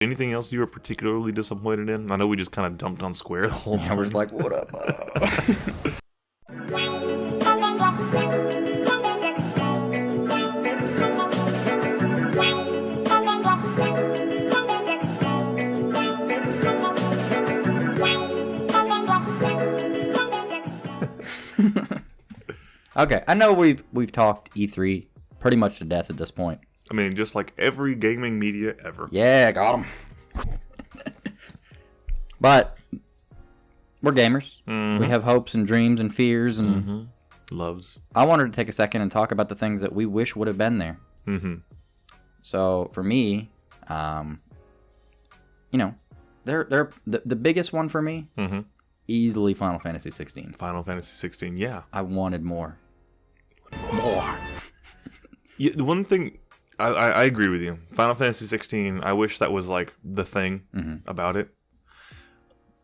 Anything else you were particularly disappointed in? I know we just kind of dumped on Square the whole time. I was like, what up? Okay, I know we've talked E3 pretty much to death at this point. I mean, just like every gaming media ever. Yeah, got him. But we're gamers. Mm-hmm. We have hopes and dreams and fears and loves. I wanted to take a second and talk about the things that we wish would have been there. Mm-hmm. So for me, they're the biggest one for me. Mm-hmm. Easily Final Fantasy 16. Final Fantasy 16, yeah. I wanted more. Yeah, the one thing, I agree with you. Final Fantasy 16, I wish that was like the thing about it.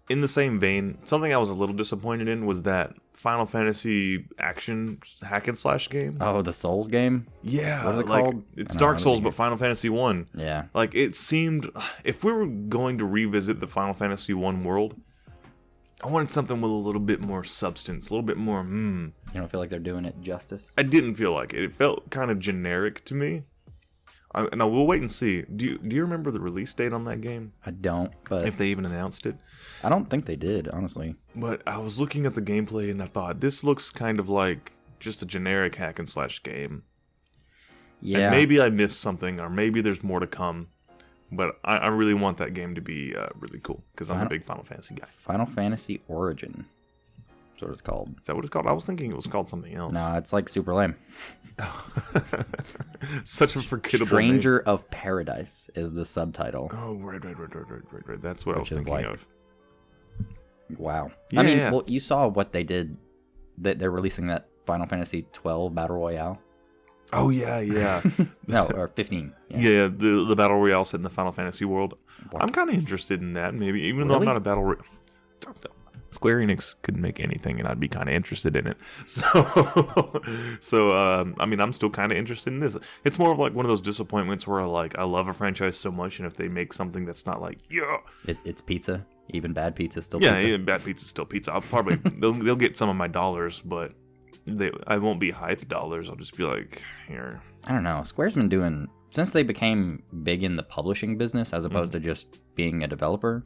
In the same vein, something I was a little disappointed in was that Final Fantasy action hack and slash game. Oh, the Souls game? Yeah, What is it like called? it's Dark Souls, but Final Fantasy 1. Yeah. Like it seemed, if we were going to revisit the Final Fantasy 1 world, I wanted something with a little bit more substance, a little bit more. You don't feel like they're doing it justice? I didn't feel like it. It felt kind of generic to me. Now we'll wait and see. Do you remember the release date on that game? I don't, but If they even announced it. I don't think they did, honestly. But I was looking at the gameplay and I thought, this looks kind of like just a generic hack and slash game. Yeah. And maybe I missed something, or maybe there's more to come. But I really want that game to be really cool, because I'm a big Final Fantasy guy. Final Fantasy Origin. That's what it's called. Is that what it's called? I was thinking it was called something else. No, it's like super lame. Such a forgettable Stranger name. of Paradise is the subtitle. Oh, right. That's what I was thinking like, of. Wow. Yeah, I mean, yeah. well, you saw what they did. That they're releasing that Final Fantasy 12 Battle Royale. Oh, yeah. No, or 15. Yeah, the Battle Royale set in the Final Fantasy world. What? I'm kind of interested in that, maybe, even though I'm Really? not a Battle Royale. Square Enix could make anything, and I'd be kind of interested in it. I mean, I'm still kind of interested in this. It's more of like one of those disappointments where I love a franchise so much, and if they make something that's not like, yeah, It's pizza. Even bad pizza still yeah, pizza. yeah, bad pizza's still pizza. I'll probably they'll get some of my dollars, but I won't be hype dollars. I'll just be like, here. I don't know. Square's been doing, since they became big in the publishing business as opposed to just being a developer,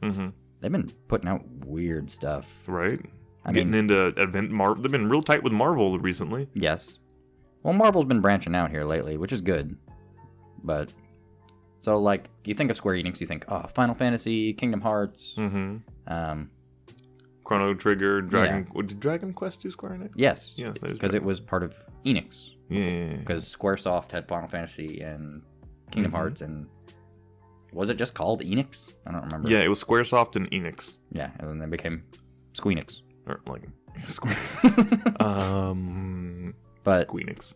they've been putting out weird stuff. Right? I Getting mean, into Marvel. They've been real tight with Marvel recently. yes. Well, Marvel's been branching out here lately, which is good. But, so like, you think of Square Enix, you think, oh, Final Fantasy, Kingdom Hearts. Chrono Trigger, did Dragon Quest do Square Enix? Yes. Yes, that is because it was part of Enix. Yeah. Because Squaresoft had Final Fantasy and Kingdom Hearts, and was it just called Enix? I don't remember. Yeah, it was Squaresoft and Enix. Yeah, and then they became Squeenix. Or like Squeenix. But Squeenix.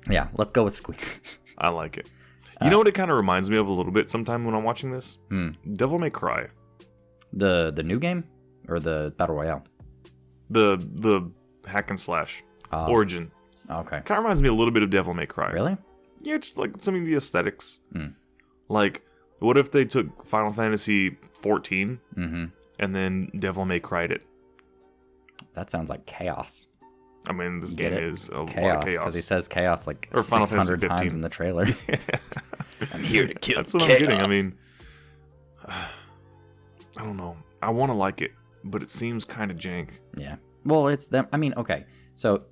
yeah, let's go with Squeenix. I like it. You know what it kind of reminds me of a little bit sometime when I'm watching this? Hmm. Devil May Cry. The new game or the Battle Royale? The hack and slash Origin. Okay. Kind of reminds me a little bit of Devil May Cry. Really? Yeah, just like some of the aesthetics. Like, what if they took Final Fantasy 14 and then Devil May Cried it? That sounds like chaos. I mean, this You game get it? is a lot of Chaos, chaos. because he says chaos like Or Final 600 Fantasy 15. times in the trailer. I'm here to kill That's what chaos. I'm getting. I mean, I don't know. I want to like it, but it seems kind of jank. Yeah. Well, it's them. I mean, okay. So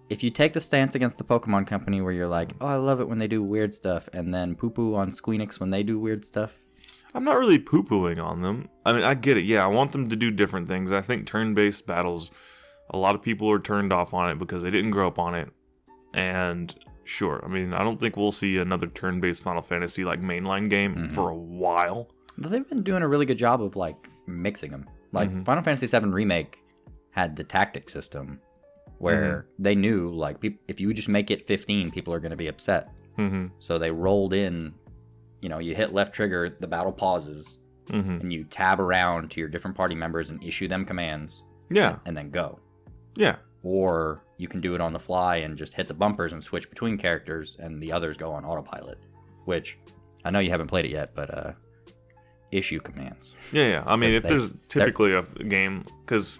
if you take the stance against the Pokemon Company where you're like, oh, I love it when they do weird stuff, and then poo-poo on Squeenix when they do weird stuff. I'm not really poo-pooing on them. I mean, I get it. Yeah, I want them to do different things. I think turn-based battles, a lot of people are turned off on it because they didn't grow up on it. And sure, I mean, I don't think we'll see another turn-based Final Fantasy like mainline game for a while. But they've been doing a really good job of like mixing them. Like Final Fantasy VII Remake had the tactic system where they knew like if you just make it 15, people are going to be upset. So they rolled in, you hit left trigger, the battle pauses, and you tab around to your different party members and issue them commands. Yeah. And then go. Yeah. Or you can do it on the fly and just hit the bumpers and switch between characters, and the others go on autopilot. Which I know you haven't played it yet, but issue commands. Yeah. I mean, if They- there's they're- typically a game, because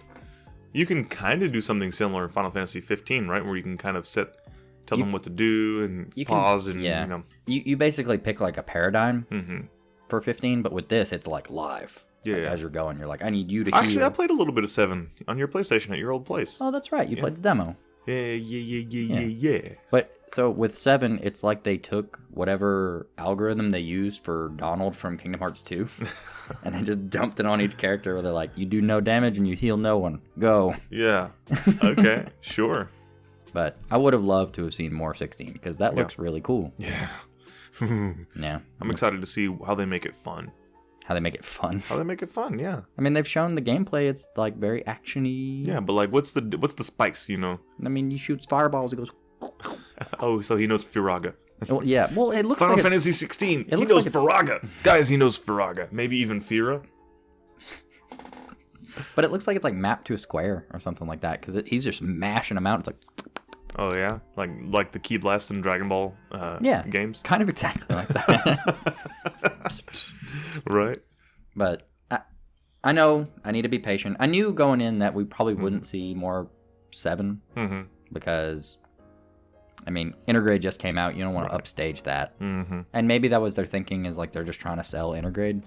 you can kind of do something similar in Final Fantasy 15, right? Where you can kind of tell them what to do and you can- pause and, yeah. you know. You basically pick like a paradigm Mm-hmm. for 15, but with this, it's like live. Yeah, Like, yeah. as you're going, you're like, I need you to Actually, heal. I played a little bit of 7 on your PlayStation at your old place. Oh, that's right. You played the demo. Yeah. But so with 7, it's like they took whatever algorithm they used for Donald from Kingdom Hearts 2 and they just dumped it on each character where they're like, you do no damage and you heal no one. Go. Yeah. Okay. Sure. But I would have loved to have seen more 16 because that looks really cool. Yeah. Yeah. I'm excited to see how they make it fun. How they make it fun. How they make it fun, yeah. I mean, they've shown the gameplay. It's like very actiony. Yeah, but like, what's the spice, you know? I mean, he shoots fireballs. It goes. Oh, so he knows Firaga. Well, yeah. Well, it looks Final like Fantasy 16. He looks knows like it's- Firaga. Guys, he knows Firaga. Maybe even Fira. but it looks like it's like mapped to a square or something like that because he's just mashing them out. It's like. Oh yeah, like the Key Blast and Dragon Ball games. Kind of exactly like that. Right. But I know I need to be patient. I knew going in that we probably wouldn't see more 7 because, I mean, Intergrade just came out. You don't want to upstage that. And maybe that was their thinking is like they're just trying to sell Intergrade.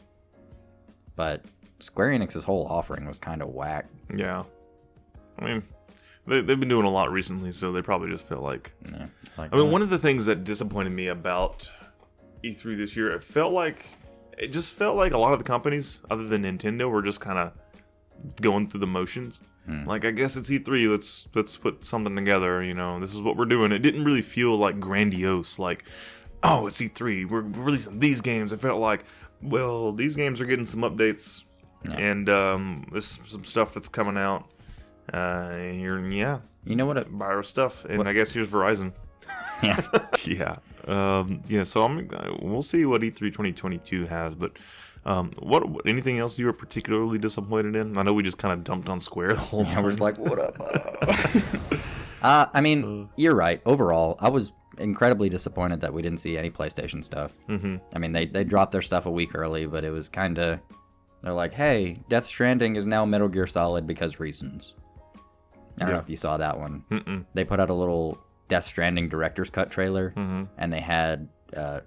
But Square Enix's whole offering was kind of whack. Yeah. I mean, they've been doing a lot recently, so they probably just feel like... Yeah, I mean, one of the things that disappointed me about E3 this year, it just felt like a lot of the companies, other than Nintendo, were just kind of going through the motions. Like, I guess it's E3, let's put something together, you know, this is what we're doing. It didn't really feel like grandiose, like, oh, it's E3, we're releasing these games. It felt like, well, these games are getting some updates, and there's some stuff that's coming out. You know what? Buy our stuff, and I guess here's Verizon. Yeah. So we'll see what E3 2022 has, but what anything else you were particularly disappointed in? I know we just kind of dumped on Square the whole time. We're just like, what up? I mean, you're right. Overall, I was incredibly disappointed that we didn't see any PlayStation stuff. I mean, they dropped their stuff a week early, but it was kind of... They're like, hey, Death Stranding is now Metal Gear Solid because reasons. I don't know if you saw that one. They put out a little Death Stranding director's cut trailer, and they had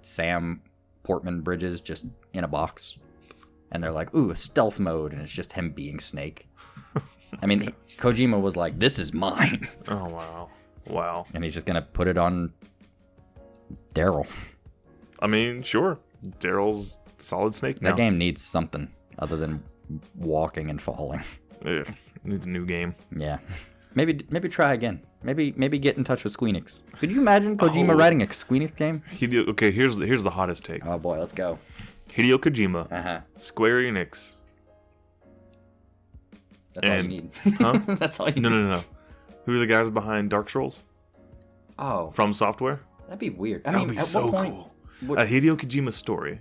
Sam Portman Bridges just in a box. And they're like, ooh, a stealth mode, and it's just him being Snake. I mean, Kojima was like, this is mine. Oh, wow. And he's just going to put it on Daryl. I mean, sure. Daryl's Solid Snake now. That game needs something other than walking and falling. Ugh, needs a new game. Yeah. Maybe try again. Maybe get in touch with Squeenix. Could you imagine Kojima writing a Squeenix game? Okay, here's the hottest take. Oh boy, let's go. Hideo Kojima, Square Enix. That's all you need. Huh? That's all you need. No. Who are the guys behind Dark Souls? Oh, From Software? that'd be weird. I That'd mean, be at so what point cool. would- A Hideo Kojima story.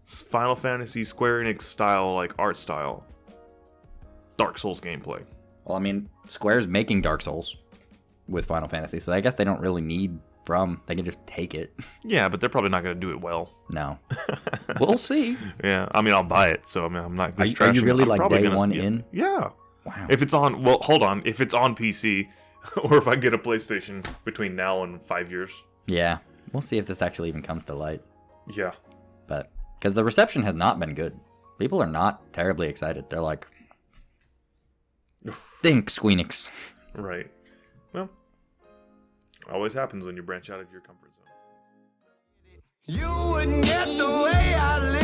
Final Fantasy Square Enix style, like art style. Dark Souls gameplay. Well, I mean, Square's making Dark Souls with Final Fantasy, so I guess they don't really need From. They can just take it. Yeah, but they're probably not going to do it well. No. We'll see. Yeah, I mean, I'll buy it, so I mean, I'm not. Are you trashing- really I'm like probably day gonna- one yeah. in? Yeah. Wow. If it's on, well, hold on. If it's on PC, or if I get a PlayStation between now and 5 years. Yeah. We'll see if this actually even comes to light. Yeah. But because the reception has not been good. People are not terribly excited. They're like, think Squeenix. Right. Well, always happens when you branch out of your comfort zone. You wouldn't get the way I live.